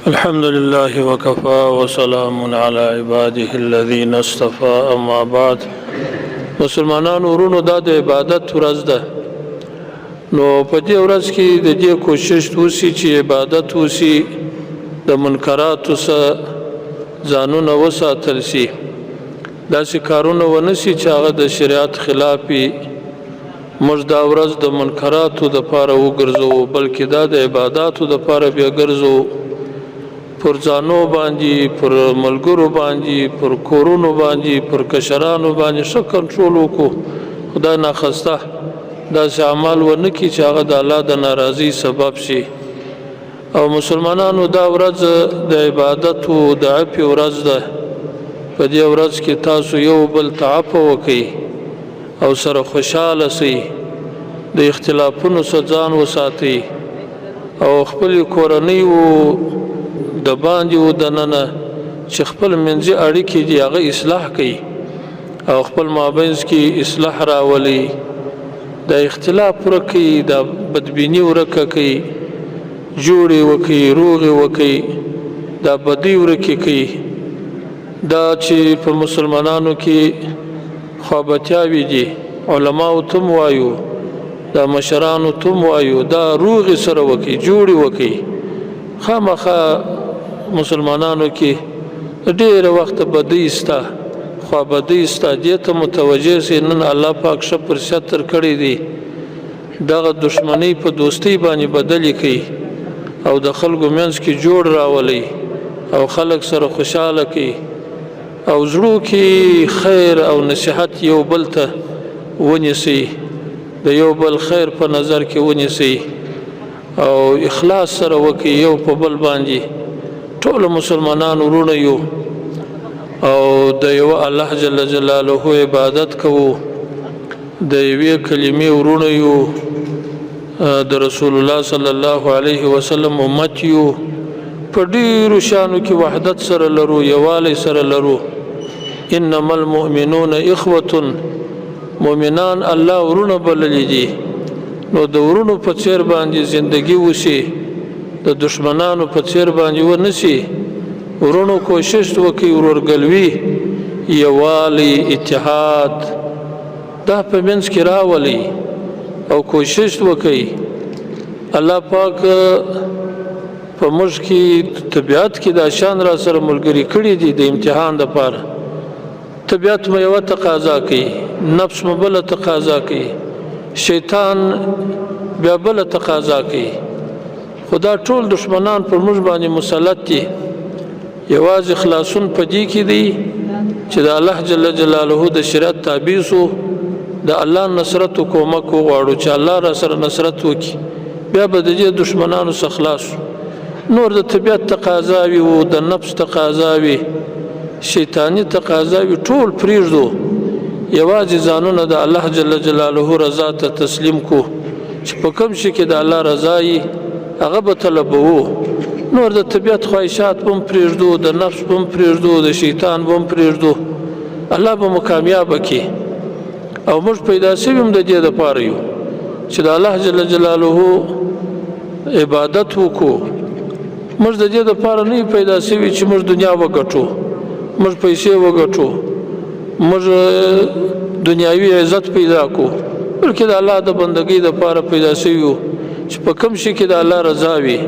الحمد لله وكفى وسلام على عباده الذين اصطفى اما بعد. مسلمانانو ورونو دا د عبادت ورځ ده، نو په دې ورځ کې د دې کوشش وشي چې عبادت وشي، د منکراتو څخه ځانونه وساتل شي، داسې کارونه ونه شي چې هغه د شریعت خلاف وي. موږ دا ورځ د منکراتو دپاره وګرځوو، بلکې دا د عباداتو دپاره بیا ګرځوو. پر ځانو باندې، پر ملګرو باندې، پر کورونو باندې، پر کشرانو باندې ښه کنټرول وکړو. خدای ناخواسته داسې اعمال ونه کړي چې هغه د الله د ناراضۍ سبب شي. او مسلمانانو دا ورځ د عبادتو د عفو ورځ ده. په دې ورځ کې تاسو یو بل ته عفو وکړئ او سره خوشحاله شئ، د اختلافونو څخه ځان وساتئ او خپلې کورنۍ د باندې و دننه چې خپل منځي اړیکې دي هغه اصلاح کوي او خپل مابینځ کې اصلاح راولي، د اختلاف ورکوي، د بدبیني ورکه کوي، جوړې وکړي، روغې وکړي، دا بدۍ ورکې کوي. دا چې په مسلمانانو کې خوابتیاوې دي، علماو ته هم وایو، دا مشرانو ته هم وایو، دا روغې سره وکړي، جوړې وکړي. خامخا مسلمانانو کې ډېر وخت بدۍ شته، خوابدۍ شته، دې ته متوجه سي. نن الله پاک ښه فرصت درکړی دی، دغه دشمنۍ په دوستۍ باندې بدلې کوي او د خلکو منځ کې جوړ راولي او خلک سره خوشحاله کوي او زړو کې خیر او نصیحت یو بل ته ونیسي، د یو بل خیر په نظر کې ونیسي او اخلاص سره وکړي یو په بل باندې. ټول مسلمانان ورونه یو او د یو الله جل جلاله عبادت کوو، د یوې کلمې ورونه یو، د رسول الله صلی الله علیه وسلم امت یو، په ډیرو شانو کې وحدت سره لرو، یووالی سره لرو. انما المؤمنون اخوة، مؤمنان الله ورونه بللی دي. نو د ورونو په څیر باندې زندگی وشي، د دشمنانو په څیر باندې ونشي. ورونو کوشش وکړي، ورورګلوي، یووالی، اتحاد دا په منځ کې راولي او کوشش وکړي. الله پاک په موږ کې طبیعت کې دا شان را سره ملګري کړي دي د امتحان دپاره. طبیعت مو یوه تقاضا کوي، نفس مو بله تقاضا کوي، شیطان بیا بله تقاضا کوي. خدا ټول دشمنان پر موږ باندې مسلط دي. یوازې خلاصون په دې کې دی چې د الله جل جلاله د شریعت تابع سو، د الله نصرت او کومک وغواړو چې الله را سره نصرت وکړي، بیا به د دې دشمنانو څخه خلاص. نور د طبیعت تقاضا وي او د نفس تقاضا وي، شیطانی تقاضا وي، ټول پرېږدو، یوازې ځانونه د الله جل جلاله رضا ته تسلیم کو چې په کوم شي کې د الله رضا وي هغه به طلبوو. نور د طبیعت خواهشات به هم پرېږدو، د نفس به هم پرېږدو، د شیطان به هم پرېږدو، الله به مو کامیابه کړي. او موږ پیدا شوي هم د دې دپاره یو چې د الله جل جلاله عبادت وکړو. موږ د دې دپاره نه یو پیدا شوي چې موږ دنیا وګټو، موږ پیسې وګټو، موږ دنیاوي عزت پیدا کو، بلکې د الله د بندګۍ دپاره پیدا شوي یو چې په کوم شي کې د الله رضا وي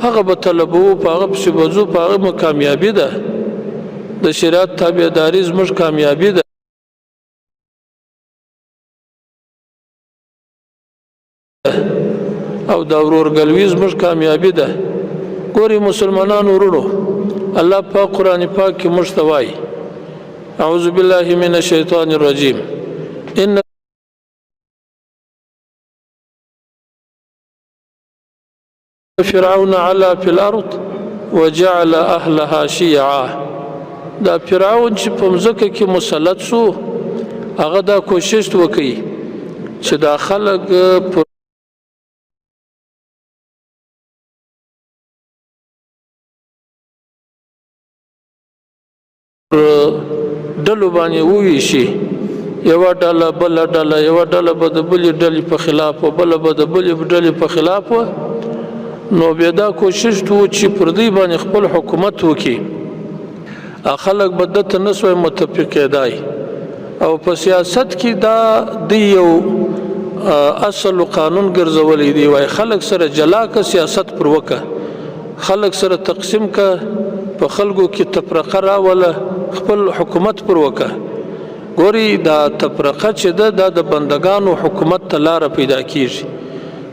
هغه به طلبوو، په هغه پسې به ځو، په هغه مو کامیابي ده. د شریعت تابعداري زموږ کامیابي ده. او دا ورورګلوي زموږ کامیابي ده. ګورئ مسلمانانو ورونو، الله پاک قرآن پاک کې موږ ته وایي اعوذ بالله من الشیطان الرجیم ان فرعون علا فی الارض وجعل اهلها شیعا. دا فرعون چې په مځکه کې مسلط سو، هغه دا کوشش وکړي چې دا خلک پر ډلو باندې وویشي، یوه ډله بله ډله، یوه ډله به د بلې ډلې په خلاف وه، بله به د بلې ډلې په خلاف وه، نو بیا دا کوشش تو چې پر دوی باندې خپل حکومت وکړي خلک به دته نه سوی متفق کېدای او په سیاست کې دا د یو اصل قانون ګرځولې دی وای خلک سره جلا که سیاست پر وکه خلک سره تقسیم که په خلکو کې تفرقه راوله خپل حکومت پر وکه ګوري دا تفرقه چې ده دا د بندگانو حکومت ته لاره پیدا کیږي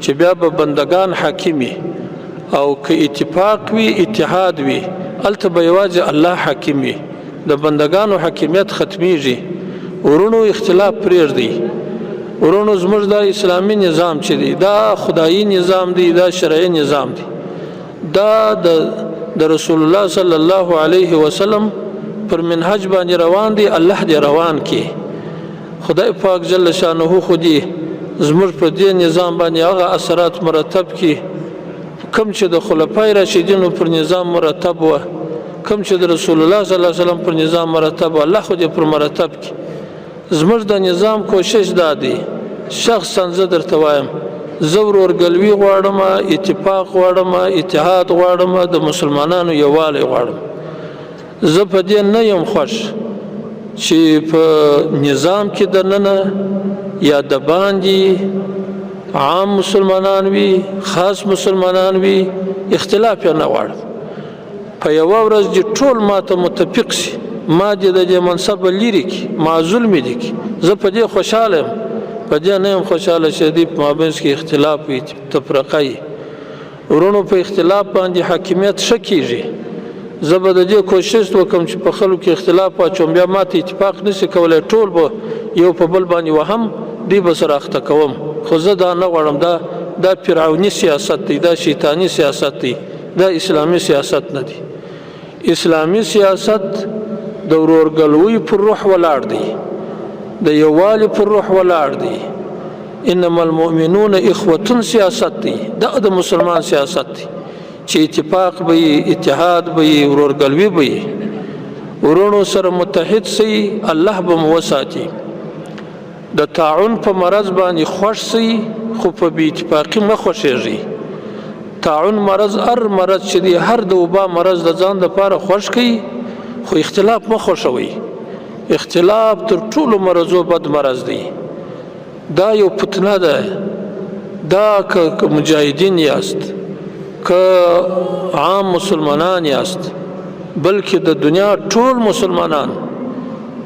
چې بیا به بندگان حاکمي او که اتفاق وي اتحاد وي هلته به یوازې الله حاکم وي د بندگانو حاکمیت ختمیږي ورونو اختلاف پرېږدي ورونو زموږ دا اسلامي نظام چې دی دا خدایي نظام دی دا شرعي نظام دی دا د رسول الله صلی الله علیه وسلم پر منهج باندې روان دی الله دې روان کی خدای پاک جل شانه خو دې زموږ په دې نظام باندې هغه اثرات مرتب کی کم چې د خلفای راشدینو پر نظام مرتب و کم چې د رسول الله صلی الله علیه وسلم پر نظام مرتب و الله خو دې پر مرتب کی زموږ د نظام کوشش دادی شخصا زه درته وایم زه ورورګلوي غواړم اتفاق غواړم اتحاد غواړم د مسلمانانو یووالی غواړم زه په دې نه یم خوښ چې په نظام کې دننه یا د باندې عام مسلمانان وي خاص مسلمانان وي اختلاف یې نه غواړم په یوه ورځ دې ټول ماته متفق سي ما دې د دې منصب لري کې معزول مې دي زه په دې خوشاله یم په دې نه یم خوشاله چې دې په مابینځ کې اختلاف وي تفرقه وي ورونو په اختلاف باندې حاکمیت ښه کېږي زه به د دې کوشش وکړم چې په خلکو کې اختلاف واچوم بیا ماته اتفاق نشي کولی ټول به یو په بل باندې وهم دی به سره اخته کوم خو زه دا نه غواړم دا فرعوني سیاست دی دا شیطاني سیاست دی دا اسلامي سیاست نه دی اسلامي سیاست د ورورګلوۍ پر روح ولاړ دی د یووالي پر روح ولاړ دی انما المؤمنون اخوة سیاست دی دا د مسلمان سیاست دی چې اتفاق به اتحاد به ورورګلوي به ورونو سره متحد سي الله به مو وساتي د تعاون په مرض باندې خوښ سي خو په بې اتفاقي مه خوښېږي تعاون مرض هر مرض چې دی هر د وبا مرض د ځان دپاره خوښ کوي خو اختلاف مه خوښوئ اختلاف تر ټولو مرضو بد مرض دی دا یو فتنه ده دا که مجاهدین یاست که عام مسلمانان یاست بلکې د دنیا ټول مسلمانان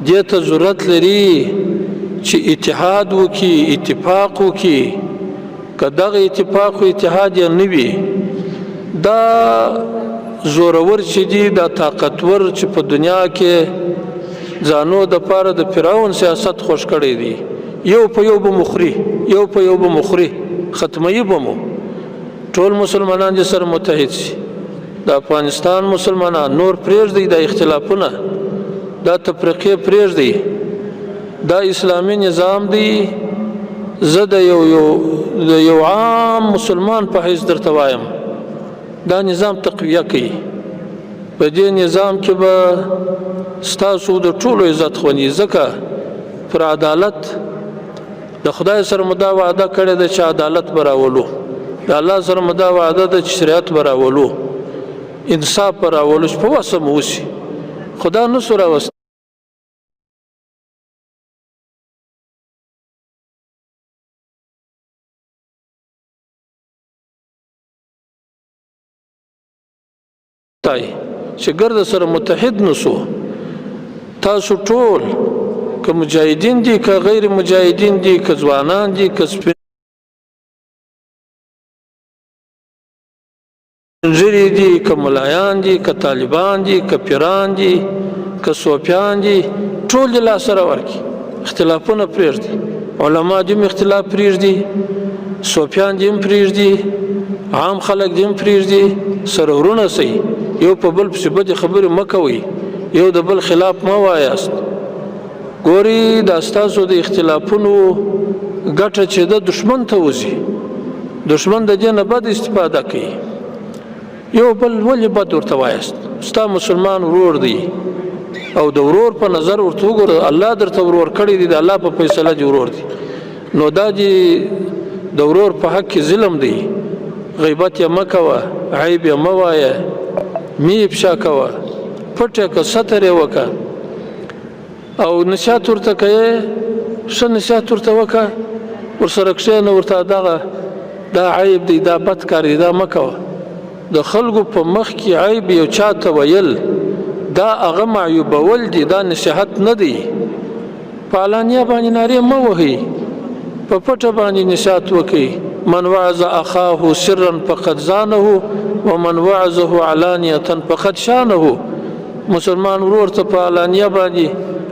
دې ته ضرورت لري چې اتحاد وکړي اتفاق وکړي که دغه اتفاق و اتحاد یې نه وي دا زورور چې دي دا طاقتور چې په دنیا کې ځانو دپاره د فرعون سیاست خوښ کړی دی یو په یو به مخري یو په یو به مخري ختموي به مو ټول مسلمانان دې سره متحد شي د افغانستان مسلمانان نور پرېږدئ دا اختلافونه دا تفرقې پرېږدئ دا اسلامي نظام دی زه د یو عام مسلمان په حیث درته وایم دا نظام تقویه کوي په دې نظام کې به ستاسو د ټولو عزت خوندي ځکه پر عدالت د خدای سره مو دا وعده کړې ده چې عدالت به راولو د الله سره مو دا وعده ده چې شریعت به راولو انصاف به راولو چې په وسه مو وشي خدا نه سو راوستی چې ګرد سره متحد نسو تاسو ټول که مجاهدین دي که غیر مجاهدین دي که ځوانان دي که سپینږیري دي که ملایان دي که طالبان دي که پیران دي که صوفیان دي ټول دې لاس سره ورکړي اختلافونه پرېږدي علما دې هم اختلاف پرېږدي صوفیان دې هم پرېږدي عام خلک دې هم پرېږدي سره ورونه سئ یو په بل پسې بدې خبرې مه کوئ یو د بل خلاف مه وایاست ګوري دا ستاسو د اختلافونو ګټه چې د دشمن ته وځي دشمن د دې نه بد استفاده کوي یو بل ولې بد ورته وایاست ستا مسلمان ورور دی او د ورور په نظر ورته وګوره الله درته ورور کړی دی د الله په فیصله دې ورور دی نو دا دې د ورور په حق کې ظلم دی غیبت یې مه کوه، عیب یې مه وایه، مې افشا کوه، پټ یې که ستر یې وکړه او نصیحت ورته کوې، ښه نصیحت ورته وکړه، ورسره کښېنه، ورته دغه دا عیب دی، دا بد کار دی، دا مه کوه. د خلکو په مخ کې عیب یو چا ته ویل دا هغه معیوبول دي، دا نصیحت نه دی. په علانیه باندې نارې مه وهئ، په پټه باندې نصیحت وکړئ. من وعظ اخاه سرا فقد زانه ومن وعظه علانیه فقد شانه. مسلمان ورور ته په علانیه باندې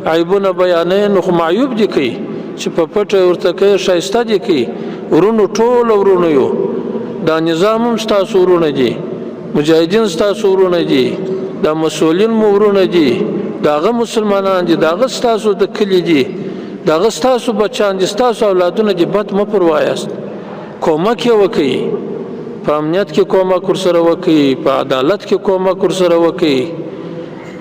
عیبونه بیانوي نو خو معیوب دي کوي، چې په پټه ورته کوي ښایسته دي کوي. ورونو ټول ورونو یو، دا نظام هم ستاسو ورونه دي، مجاهدین ستاسو ورونه دي، دا مسؤلین مو ورونه دي، دا هغه مسلمانان دي، دا هغه ستاسو د کلي دي، دا هغه ستاسو بچیان دي، ستاسو اولادونه دي. بد مه پر وایاست، کومک یې وکړئ، په امنیت کې کومک ورسره وکړئ، په عدالت کې کومک ورسره وکړئ.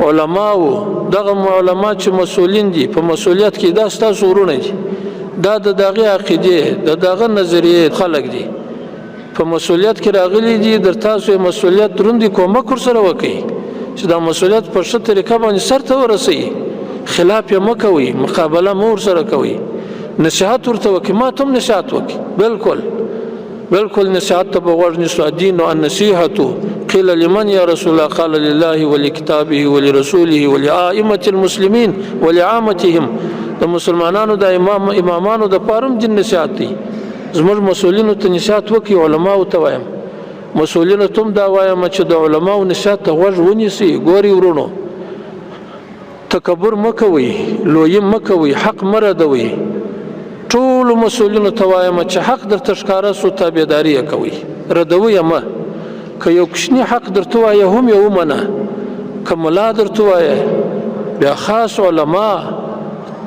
علماو دغه علما چې مسؤلین دي په مسؤلیت کې، دا ستاسو ورونه دي، دا د دغه عقیدې د دغه نظریې خلک دي، په مسؤلیت کې راغلي دي. در تاسو مسؤلیت دروندي، کومک ورسره وکړئ چې دا مسؤلیت په ښه طریقه باندې سرته ورسوي. خلاف یې مه کوئ، مقابله مه ورسره کوئ، نصیحت ورته وکړئ. ما ته هم نصیحت وکړئ، بالکل نصیحت ته به غوږ نیسو. الدین النصیحة قیل لمن یا رسول الله؟ قال لله ولکتابه ولرسوله ولائمة المسلمین ولعامتهم. د مسلمانانو د امامانو د پاره هم دین نصیحت دی. زموږ مسؤلینو ته نصیحت وکړئ، علماو ته وایم، مسؤلینو ته هم دا وایم چې د علماو نصیحت ته غوږ ونیسئ. ګورئ ورونو، تکبر مه کوئ، لویي مه کوئ، حق مه ردوئ. ټولو مسؤلینو ته وایم چې حق درته ښکاره سو تابعداري یې کوئ، ردوئ یې مه. که یو کوچني حق درته وایه هم یې ومنه، که ملا درته وایه، بیا خاص علما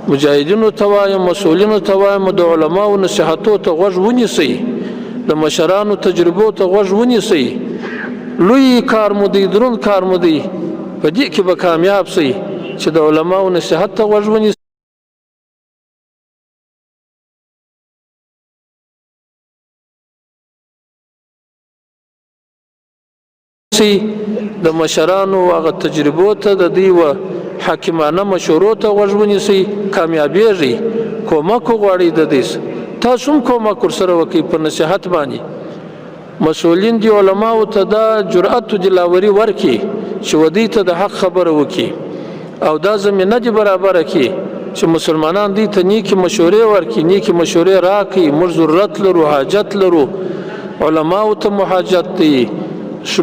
مجاهدینو ته وایم، مسؤلینو ته وایم، د علماو نصیحتو ته غوږ ونیسئ، د مشرانو تجربو ته غوږ ونیسئ. لوی کار مو دی، دروند کار مو دی، په دې کې به کامیاب سئ چې د علماو نصیحت ته غوږ ونیسئ. د مشرانو هغه تجربو ته، د دوی و حاکمانه مشورو ته غوږ ونیسئ، کامیابیږئ. کومک وغواړئ د دوی، تاسو هم کومک ورسره وکړئ په نصیحت باندې. مسؤلین دي علماو ته دا جرأت و دلاوري ورکړي چې ودی ته د حق خبره وکړي، او دا زمینه دي برابره کړي چې مسلمانان دي ته نیکې مشورې ورکړي، نیکې مشورې راکړي. موږ ضرورت لرو، حاجت لرو، علماو ته محاجت دی،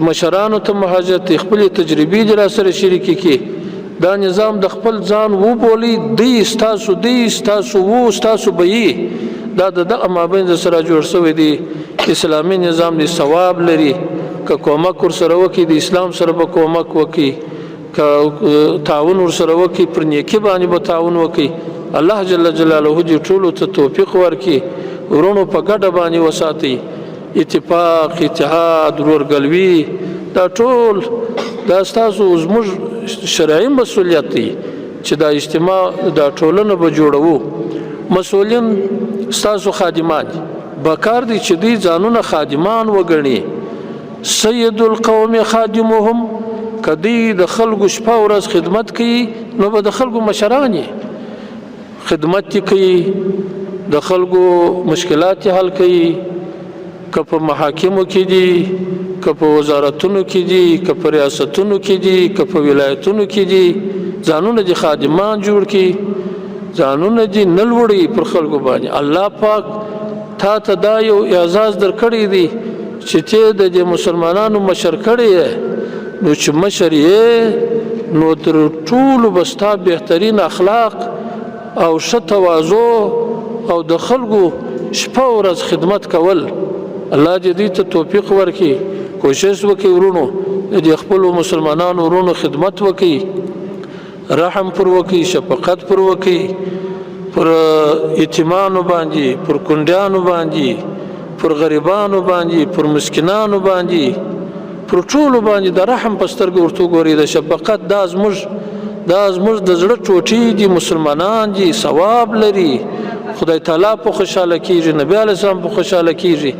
مشرانو ته محاجت دی، خپل تجربې دي را سره شریکې کړي. دا نظام د خپل ځان وبولي، دی ستاسو وو، ستاسو به یي. دا د دغه مابین سره جوړ شوی دی اسلامي نظام دی، ثواب لري. که کومک ورسره وکړي، د اسلام سره به کومک وکړي، که تعاون ورسره وکړي، پر نیکي باندې به تعاون وکړي. الله جل جلاله دې ټولو ته توفیق ورکړي، ورونو په ګډه باندې وساتئ. اتفاق، اتحاد، ورورګلوي، دا ټول دا ستاسو زموږ شرعي مسؤلیت دی چې دا اجتماع، دا ټولنه به جوړوو. مسؤلین ستاسو خادمان دي، بکار دي چې دوی ځانونه خادمان وګڼي. سید القوم خادمهم، که دوی د خلکو شپه ورځ خدمت کوي نو به د خلکو مشران یې، خدمت یې کوي، د خلکو مشکلات یې حل کوي. که په محاکمو کې دي، که په وزارتونو کې دي، که په ریاستونو کې دي، که په ولایتونو کې دي، ځانونه دي خادمان جوړ کړي، ځانونه دي نه لوړي پر خلکو باندې. الله پاک تا ته دا یو اعزاز درکړی دی چې ته د مسلمانانو مشر کړی یې، نو چې مشر یې نو تر ټولو به ستا بهترین اخلاق او ښه تواضع او د خلکو شپه ورځ خدمت کول. الله دې دوی ته توفیق ورکړي. کوشش وکړئ ورونو، د خپلو مسلمانانو ورونو خدمت وکړئ، رحم پر وکړئ، شفقت پر وکړئ، پر یتیمانو باندې، پر کونډیانو باندې، پر غریبانو باندې، پر مسکینانو باندې، پر ټولو باندې د رحم په سترګو ورته وګورئ، د شفقت. دا زموږ د زړه ټوټې دي، مسلمانان دي، ثواب لري، خدای تعالی په خوشحاله کیږي، نبی علیه السلام په خوشحاله کیږي.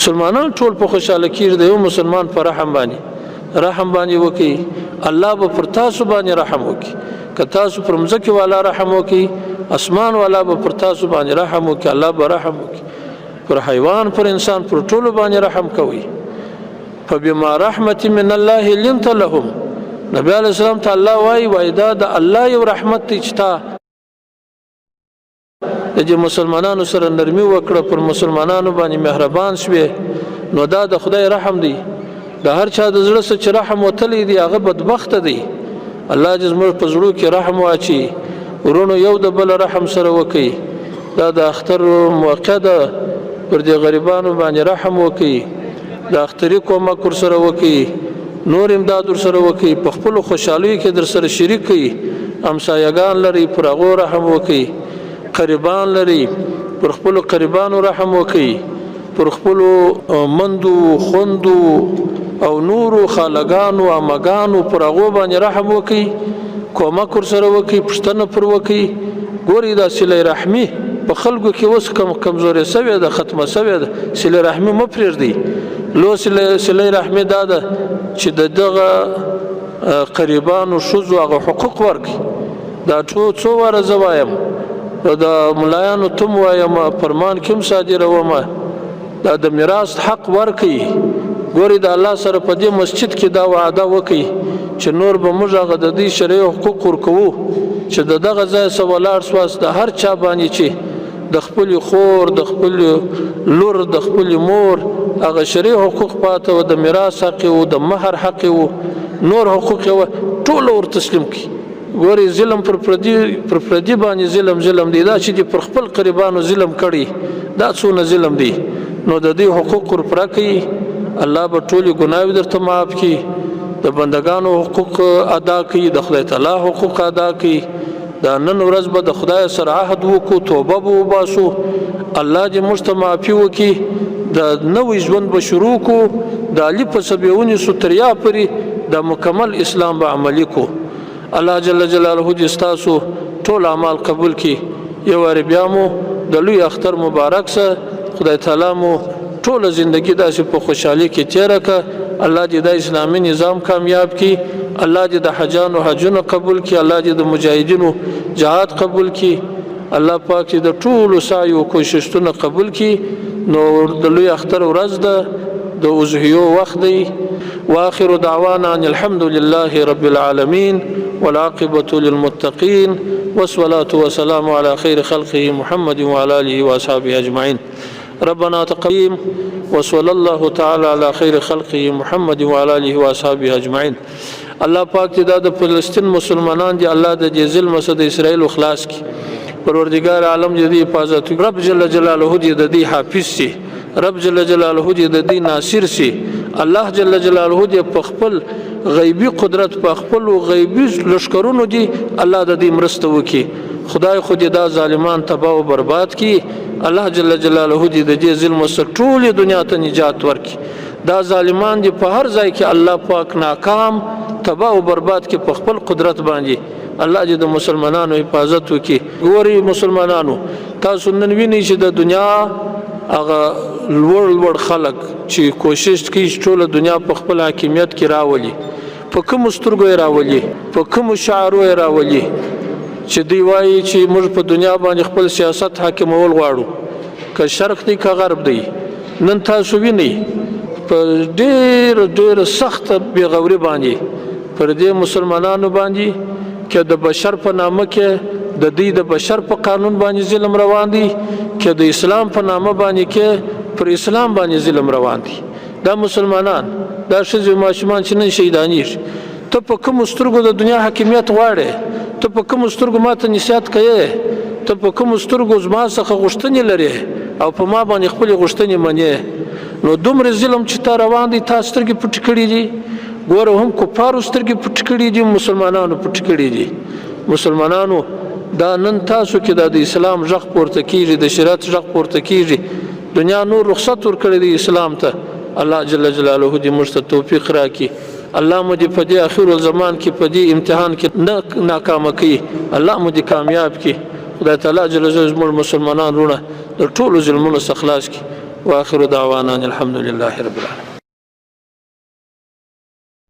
مسلمانان ټول په خوشاله کېږي د یو مسلمان په رحم باندې وکړي الله به پر تاسو باندې رحم وکړي که تاسو پر مځکې والا رحم وکړي اسمان والا به پر تاسو باندې رحم وکړي الله به رحم وکړي پر حیوان پر انسان پر ټولو باندې رحم کوي فبما رحمت من الله لنت لهم نبی علیہ السلام ته الله وایي دا د الله یو رحمت دی چې تا د مسلمانانو سره نرمي وکړه پر مسلمانانو باندې مهربان شوې نو دا د خدای رحم دی د هر چا د زړه څخه چې رحم وتلی دی هغه بدبخت دی الله دې زموږ په زړه کې رحم واچي ورونو یو د بل رحم سره وکړي دا د اختر موقع ده پر دې غریبانو باندې رحم وکړي د اختري کومک ورسره وکړي نور امداد ورسره وکړي په خپلو خوشحالیو کې در سره شریک کړي همسایګان لري پر هغو رحم وکړي قریبان لري پر خپلو قریبانو رحم وکړي پر خپلو مندو خوندو او نورو خالګانو امګانو پر هغو باندې رحم وکړي کومک ورسره وکړي پوښتنه پر وکړي ګوري دا صله رحمي په خلکو کې اوس کمزوري سوې ده ختمه سوې ده صله رحمي مه پرېږدئ لو صله رحمي دا ده چې دغه قریبانو ښځو هغه حقوق ورکړي دا څو واره زه وایم د ملایانو تم وایم فرمان کې هم صادروم دا د میراث حق ورکړي ګوري د الله سره په دې مسجد کې دا وعده وکړي چې نور به موږ هغه د دې شرعي حقوق ورکوو چې د دغه ځای څخه ولاړ سواست د هر چا باندې چې د خپل خور د خپل لور د خپل مور هغه شرعي حقوق پاته و د میراث حق و د مهر حق و نور حقوق و ټول ور تسلیم کی ګوري ظلم پر پردي باندې ظلم دی دا چې پر خپل قریبانو ظلم کړي دا څونه ظلم دی نو د دې حقوق ور پر کوي الله به ټول ګناوي درته معاف کړي د بندگانو حقوق ادا کړي د خدای تعالی حقوق ادا کړي دا نن ورځ به د خدای سره عهد وکړو توبه به وباسو الله دې موږ ته معافي وکړي د نوې ژوند به شروع کړو د علي په سبیونې ستریا پورې د مکمل اسلام به عملي کړو الله جل جلاله دې ستاسو ټول اعمال قبول کړي یو وارې بیا مو د لوی اختر مبارک سه خدای تعالی مو ټول زندگی داسې په خوشحالي کې تیره کړه الله دې د اسلامي نظام کامیاب کړي الله دې د حجانو حجونه قبول کړي الله دې د مجاهدینو جهاد قبول کړي الله پاک دې د ټولو سعی او کوششونه قبول کړي نو د لوی اختر ورځ ده د اضحیو وخت دی واخر دعوانا ان الحمد لله رب العالمين والعاقبة للمتقين والصلاة والسلام على خير خلقه محمد وعلى آله وأصحابه أجمعين ربنا تقيم وصلى الله تعالى على خير خلقه محمد وعلى آله وأصحابه أجمعين الله پاک دې د فلسطین مسلمانان دي الله د ظلم څخه د اسرائیل خلاص کی پروردگار عالم دې حفاظت رب جل جلاله دې د حافظ سي رب جل جلاله دې د ناصر سي الله جل جلاله دې په خپل غیبی قدرت په خپل غیبی لشکرونو دي الله د دې مرسته وکي خدای خو دې دا ظالمان تباہ او برباد کی الله جل جلاله دې د ظلم سره ټول دنیا ته نجات ورکي دا ظالمان دي په هر ځای کې الله پاک ناکام تباہ او برباد کې په خپل قدرت باندې الله دې د مسلمانانو حفاظت وکي ګوري مسلمانانو تاسو نن وینئ چې د دنیا هغه لوړ خلک چې کوشش کوي ټول دنیا په خپل حاکمیت کې راولي په کوم سترګو راولي په کوم شعارو راولي چې دی وایي چې موږ په دنیا باندې خپل سیاست حاکمول غواړو که شرق دی که غرب دی نن تاسو وینئ په ډېر سخت بېغوري باندې پر دې مسلمانانو باندې که د بشر په نامه کې د دې د بشر په قانون باندې ظلم روان دي که د اسلام په نامه باندې کې پر اسلام باندې ظلم روان دي دا مسلمانان دا ښځې ماشومان چې نن شهیدانېږي ته په کومو سترګو د دنیا حاکمیت غواړې ته په کومو سترګو ماته نصیحت کوې ته په کومو سترګو زما څخه غوښتنې لرې او په ما باندې خپلې غوښتنې منې نو دومره ظلم چې تا روان دی تا سترګې پټې کړي دي ګوره هم کفارو سترګې پټې کړي دي مسلمانانو پټې کړي دي مسلمانانو دا نن تاسو کې د اسلام غږ پورته کیږي د شریعت غږ پورته کیږي دنیا نور رخصت ورکړي دی اسلام ته الله جل جلاله دې موږ ته توفیق راکړي الله مو دې په دې اخر الزمان کې په دې امتحان کې نه ناکام کړي الله مو دې کامیاب کړي خدای تعالی جل جلاله موږ مسلمانان رونه د ټولو ظلمونو څخه خلاص کړي واخر دعوانا الحمد لله رب العالمين.